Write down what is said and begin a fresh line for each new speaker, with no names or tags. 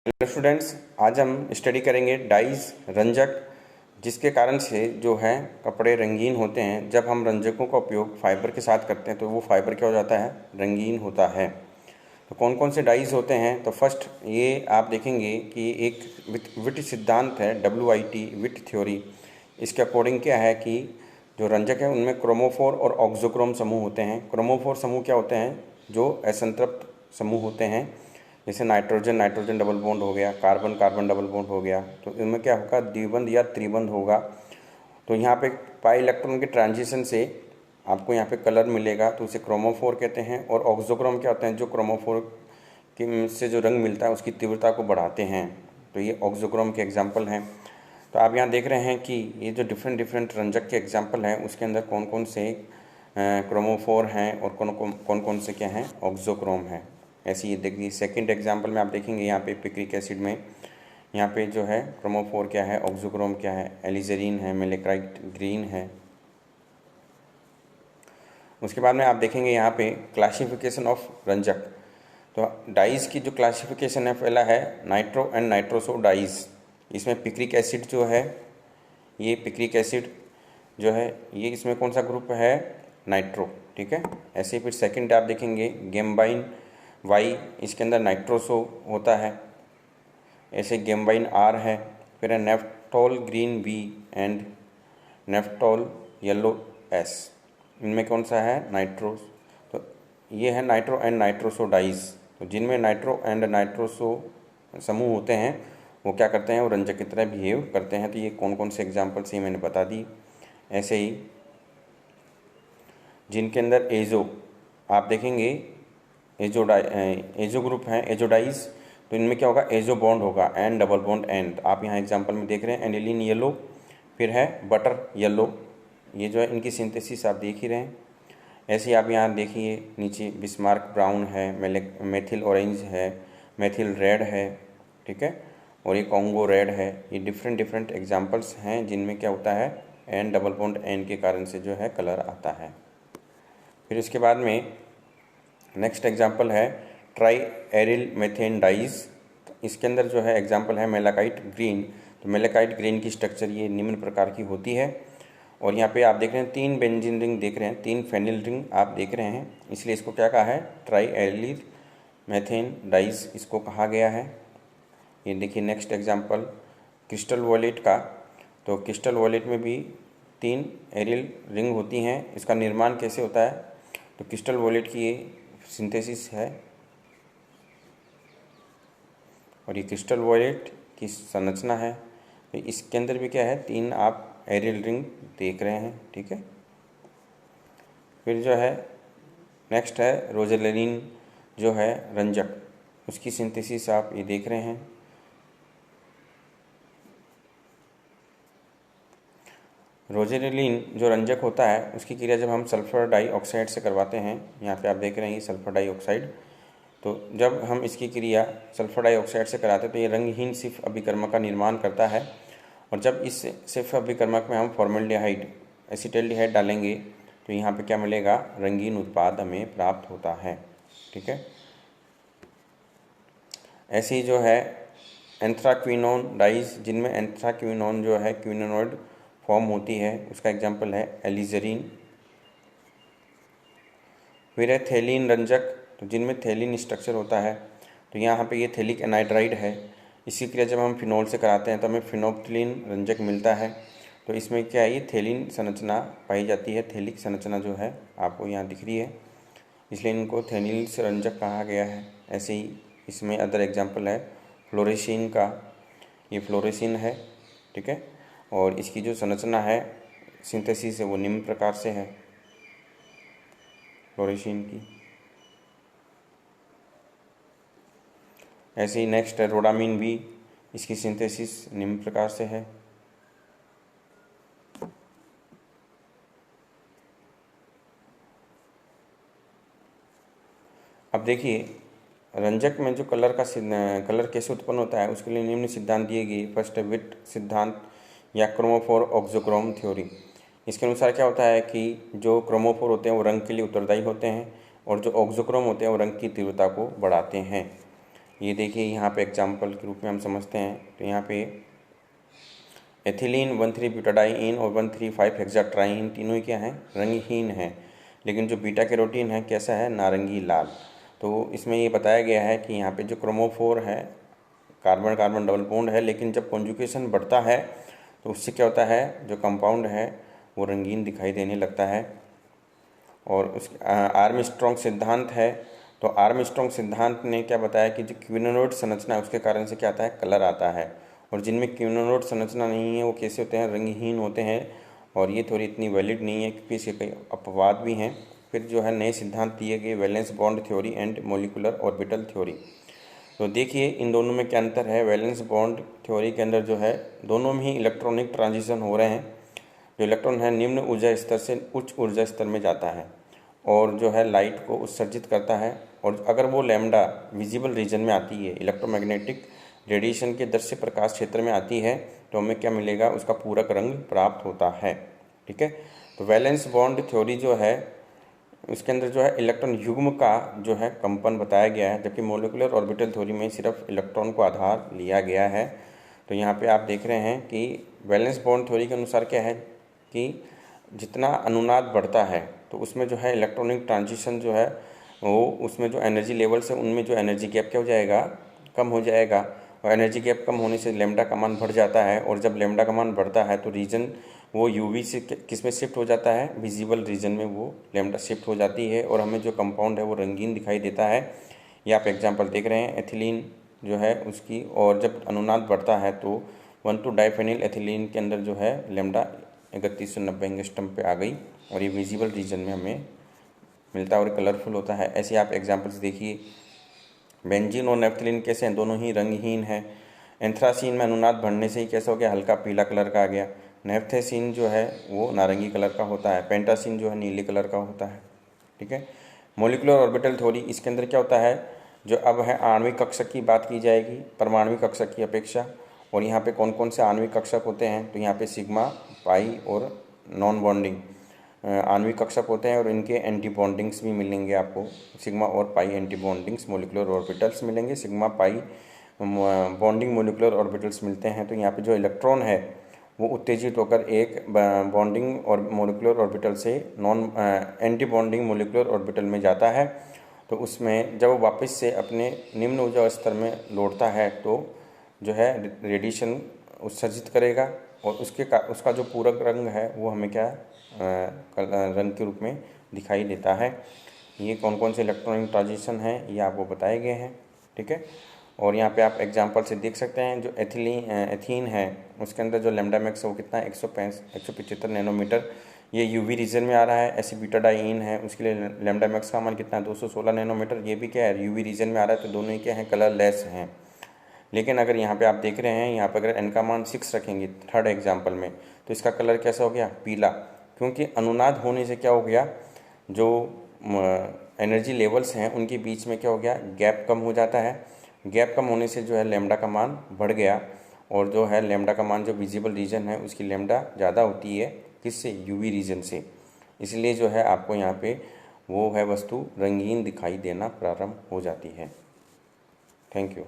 Hello students, आज हम study करेंगे डाइज रंजक, जिसके कारण से जो है कपड़े रंगीन होते हैं। जब हम रंजकों का उपयोग फाइबर के साथ करते हैं तो वो फाइबर क्या हो जाता है, रंगीन होता है। तो कौन कौन से डाइज होते हैं, तो फर्स्ट ये आप देखेंगे कि एक विट सिद्धांत है, WIT विट थ्योरी। इसके अकॉर्डिंग क्या है कि जो रंजक है उनमें क्रोमोफोर और ऑक्सोक्रोम समूह होते हैं। क्रोमोफोर समूह क्या होते हैं, जो असंतृप्त समूह होते हैं। जैसे नाइट्रोजन नाइट्रोजन डबल बॉन्ड हो गया, कार्बन कार्बन डबल बॉन्ड हो गया, तो इनमें क्या होगा, द्विबंध या त्रिबंध होगा। तो यहाँ पे पाई इलेक्ट्रॉन के ट्रांजिशन से आपको यहाँ पे कलर मिलेगा, तो उसे क्रोमोफोर कहते हैं। और ऑक्सोक्रोम क्या होते हैं, जो क्रोमोफोर के से जो रंग मिलता है उसकी तीव्रता को बढ़ाते हैं। तो ये ऑक्सोक्रोम के एग्जाम्पल हैं। तो आप यहाँ देख रहे हैं कि ये जो डिफरेंट डिफरेंट रंजक के एग्जाम्पल हैं उसके अंदर कौन कौन से क्रोमोफोर हैं और कौन कौन से क्या हैं, ऑक्सोक्रोम हैं। ऐसे ही देखिए सेकंड एग्जाम्पल में आप देखेंगे यहाँ पे पिक्रिक एसिड में यहाँ पे जो है क्रोमोफोर क्या है, ऑक्सोक्रोम क्या है, एलिजरीन है, मेलेक्राइट ग्रीन है। उसके बाद में आप देखेंगे यहाँ पे क्लासिफिकेशन ऑफ रंजक। तो डाइज की जो क्लासिफिकेशन है, पहला है नाइट्रो एंड नाइट्रोसो डाइज। इसमें पिक्रिक एसिड जो है, ये पिक्रिक एसिड जो है ये इसमें कौन सा ग्रुप है, नाइट्रो, ठीक है। ऐसे ही फिर सेकंड आप देखेंगे गेम्बाइन वाई, इसके अंदर नाइट्रोसो होता है। ऐसे गेम्बाइन आर है। फिर है naphthol green V and naphthol yellow S, इनमें कौन सा है, नाइट्रो। तो ये है नाइट्रो एंड नाइट्रोसो डाइज। तो जिनमें नाइट्रो एंड नाइट्रोसो समूह होते हैं वो क्या करते हैं, वो रंजक की तरह बिहेव करते हैं। तो ये कौन कौन से एग्जाम्पल्स ये मैंने बता दी। ऐसे ही जिनके अंदर एजो आप देखेंगे, एजो ग्रुप है, एजोडाइज, तो इनमें क्या होगा, एजो बॉन्ड होगा, एंड डबल बॉन्ड एंड। आप यहाँ एग्जांपल में देख रहे हैं एनिलीन येलो, फिर है बटर येलो, ये जो है इनकी सिंथेसिस आप देख ही रहे हैं। ऐसे ही आप यहाँ देखिए नीचे बिस्मार्क ब्राउन है, मेथिल ऑरेंज है, मेथिल रेड है, ठीक है, और ये कॉन्गो रेड है। ये डिफरेंट डिफरेंट एग्जाम्पल्स हैं जिनमें क्या होता है, एन डबल बॉन्ड एन के कारण से जो है कलर आता है। फिर इसके बाद में नेक्स्ट एग्जाम्पल है ट्राई एरिल मेथेन डाइज। इसके अंदर जो है एग्जाम्पल है मेलाकाइट ग्रीन। तो मेलाकाइट ग्रीन की स्ट्रक्चर ये निम्न प्रकार की होती है। और यहाँ पे आप देख रहे हैं 3 बेंजीन रिंग देख रहे हैं, 3 फेनिल रिंग आप देख रहे हैं, इसलिए इसको क्या कहा है, ट्राई एरिल मेथेन डाइज इसको कहा गया है। ये देखिए नेक्स्ट एग्जाम्पल क्रिस्टल वॉलेट का। तो क्रिस्टल वॉलेट में भी 3 एरिल रिंग होती हैं। इसका निर्माण कैसे होता है, तो क्रिस्टल वॉलेट की ये सिंथेसिस है और ये क्रिस्टल वॉलेट की संरचना है। तो इसके अंदर भी क्या है, 3 आप एरियल रिंग देख रहे हैं, ठीक है। फिर जो है नेक्स्ट है रोजेलेनिन जो है रंजक, उसकी सिंथेसिस आप ये देख रहे हैं। रोजेलिन जो रंजक होता है उसकी क्रिया जब हम सल्फर डाइऑक्साइड से करवाते हैं, यहाँ पे आप देख रहे हैं ये सल्फर डाइऑक्साइड। तो जब हम इसकी क्रिया सल्फर डाइऑक्साइड से कराते हैं तो ये रंगहीन सिर्फ अभिकर्मक का निर्माण करता है। और जब इस सिर्फ अभिकर्मक में हम फॉर्मल्डिहाइड एसिटाल्डिहाइड डालेंगे तो यहाँ पे क्या मिलेगा, रंगीन उत्पाद हमें प्राप्त होता है, ठीक है। ऐसी जो है एंथ्राक्विनोन डाइज, जिनमें एंथ्राक्विनोन जो है क्विनोनॉइड फॉर्म होती है, उसका एग्जाम्पल है एलिजरीन। फिर है थेलिन रंजक, तो जिनमें थेलिन स्ट्रक्चर होता है। तो यहाँ पे ये थेलिक एनाइड्राइड है, इसी क्रिया जब हम फिनोल से कराते हैं तो हमें फिनोप्थिलीन रंजक मिलता है। तो इसमें क्या है, ये थेलिन संरचना पाई जाती है, थेलिक संरचना जो है आपको यहाँ दिख रही है, इसलिए इनको थेलिल रंजक कहा गया है। ऐसे ही इसमें अदर एग्जाम्पल है फ्लोरेसिन का, ये फ्लोरेसिन है, ठीक है। और इसकी जो संरचना है, सिंथेसिस है, वो निम्न प्रकार से है फ्लोरेसिन की। ऐसे ही नेक्स्ट है रोडामिन भी, इसकी सिंथेसिस निम्न प्रकार से है। अब देखिए रंजक में जो कलर कैसे उत्पन्न होता है उसके लिए निम्न सिद्धांत दिए गए। फर्स्ट है विट सिद्धांत या क्रोमोफोर ऑक्सोक्रोम थ्योरी। इसके अनुसार क्या होता है कि जो क्रोमोफोर होते हैं वो रंग के लिए उत्तरदायी होते हैं और जो ऑक्सोक्रोम होते हैं वो रंग की तीव्रता को बढ़ाते हैं। ये देखिए यहाँ पे एग्जाम्पल के रूप में हम समझते हैं। तो यहाँ पे एथिलीन 1,3-ब्यूटाडाईन और 1,3,5-हेक्साट्राईन तीनों ही क्या हैं, रंगहीन हैं। लेकिन जो बीटा कैरोटीन है कैसा है, नारंगी लाल। तो इसमें ये बताया गया है कि यहाँ पे जो क्रोमोफोर है, कार्बन कार्बन डबल बॉन्ड है, लेकिन जब कॉन्जुगेशन बढ़ता है तो उससे क्या होता है, जो कंपाउंड है वो रंगीन दिखाई देने लगता है। और उस आर्मस्ट्रॉन्ग सिद्धांत है, तो आर्मस्ट्रॉन्ग सिद्धांत ने क्या बताया कि जो क्विनोलोड संरचना है उसके कारण से क्या आता है, कलर आता है। और जिनमें क्विनोलोड संरचना नहीं है वो कैसे होते हैं, रंगहीन होते हैं। और ये थ्योरी इतनी वैलिड नहीं है क्योंकि इसके कई अपवाद भी हैं। फिर जो है नए सिद्धांत दिए गए, valence bond theory and molecular orbital theory. तो देखिए इन दोनों में क्या अंतर है। वैलेंस बॉन्ड थ्योरी के अंदर जो है दोनों में ही इलेक्ट्रॉनिक ट्रांजिशन हो रहे हैं। जो इलेक्ट्रॉन है निम्न ऊर्जा स्तर से उच्च ऊर्जा स्तर में जाता है और जो है लाइट को उत्सर्जित करता है। और अगर वो लैम्डा विजिबल रीजन में आती है, इलेक्ट्रोमैग्नेटिक रेडिएशन के दृश्य प्रकाश क्षेत्र में आती है, तो हमें क्या मिलेगा, उसका पूरक रंग प्राप्त होता है। ठीक है। तो वैलेंस बॉन्ड थ्योरी जो है उसके अंदर जो है इलेक्ट्रॉन युग्म का जो है कंपन बताया गया है, जबकि मोलिकुलर ऑर्बिटल थ्योरी में सिर्फ इलेक्ट्रॉन को आधार लिया गया है। तो यहाँ पे आप देख रहे हैं कि वैलेंस बॉन्ड थ्योरी के अनुसार क्या है कि जितना अनुनाद बढ़ता है तो उसमें जो है इलेक्ट्रॉनिक ट्रांजिशन जो है वो उसमें जो एनर्जी लेवल्स है उनमें जो एनर्जी गैप क्या हो जाएगा, कम हो जाएगा। और एनर्जी गैप कम होने से लैम्डा का मान बढ़ जाता है। और जब लैम्डा का मान बढ़ता है तो रीजन वो यूवी से किस में शिफ्ट हो जाता है, विजिबल रीजन में वो लैम्डा शिफ्ट हो जाती है और हमें जो कंपाउंड है वो रंगीन दिखाई देता है। ये आप एग्जांपल देख रहे हैं एथिलीन जो है उसकी। और जब अनुनाद बढ़ता है तो 1,2-डाइफेनिल एथिलीन के अंदर जो है लैम्डा 3190 एंगस्ट्रॉम पे आ गई और ये विजिबल रीजन में हमें मिलता है और कलरफुल होता है। ऐसे आप एग्जांपल्स देखिए। बेंजीन और नेफ्थलीन कैसे हैं, दोनों ही रंगहीन हैं। एंथ्रासीन में अनुनाद बढ़ने से ही कैसा हो गया, हल्का पीला कलर का आ गया। नेफ्थेसिन जो है वो नारंगी कलर का होता है। पेंटासिन जो है नीले कलर का होता है। ठीक है। मोलिकुलर ऑर्बिटल थ्योरी, इसके अंदर क्या होता है, जो अब है आणविक कक्षक की बात की जाएगी परमाणु कक्षक की अपेक्षा। और यहाँ पे कौन कौन से आणविक कक्षक होते हैं, तो यहाँ पे सिग्मा, पाई और नॉन बॉन्डिंग आणविक कक्षक होते हैं। और इनके एंटी बॉन्डिंग्स भी मिलेंगे आपको, सिग्मा और पाई एंटी बॉन्डिंग्स मोलिकुलर ऑर्बिटल्स मिलेंगे, sigma pi bonding molecular orbitals मिलते हैं। तो यहाँ पे जो इलेक्ट्रॉन है वो उत्तेजित होकर एक बॉन्डिंग और मोलिकुलर ऑर्बिटल से non anti bonding molecular orbital में जाता है। तो उसमें जब वो वापस से अपने निम्न ऊर्जा स्तर में लौटता है तो जो है रेडिएशन उत्सर्जित करेगा और उसका जो पूरक रंग है वो हमें क्या रंग के रूप में दिखाई देता है। ये कौन कौन से इलेक्ट्रॉनिक ट्रांजिशन हैं ये आपको बताए गए हैं। ठीक है। और यहाँ पे आप एग्जांपल से देख सकते हैं, जो एथीन है उसके अंदर जो लैम्डा मैक्स है वो कितना है, 175 नैनोमीटर। ये यूवी रीजन में आ रहा है। ऐसी बीटाडाईन है उसके लिए लैम्डा मैक्स का मान कितना है, 216 नैनोमीटर। ये भी क्या है, यूवी रीजन में आ रहा है। तो दोनों ही क्या है, कलरलेस हैं। लेकिन अगर यहाँ पे आप देख रहे हैं, यहाँ पर अगर n का मान 6 रखेंगे थर्ड एग्जाम्पल में, तो इसका कलर कैसा हो गया, पीला। क्योंकि अनुनाद होने से क्या हो गया, जो एनर्जी लेवल्स हैं उनके बीच में क्या हो गया, गैप कम हो जाता है। गैप कम होने से जो है लैम्डा का मान बढ़ गया। और जो है लैम्डा का मान जो विजिबल रीजन है उसकी लैम्डा ज़्यादा होती है, किससे, यूवी रीजन से। इसलिए जो है आपको यहाँ पे वो है वस्तु रंगीन दिखाई देना प्रारंभ हो जाती है। Thank you.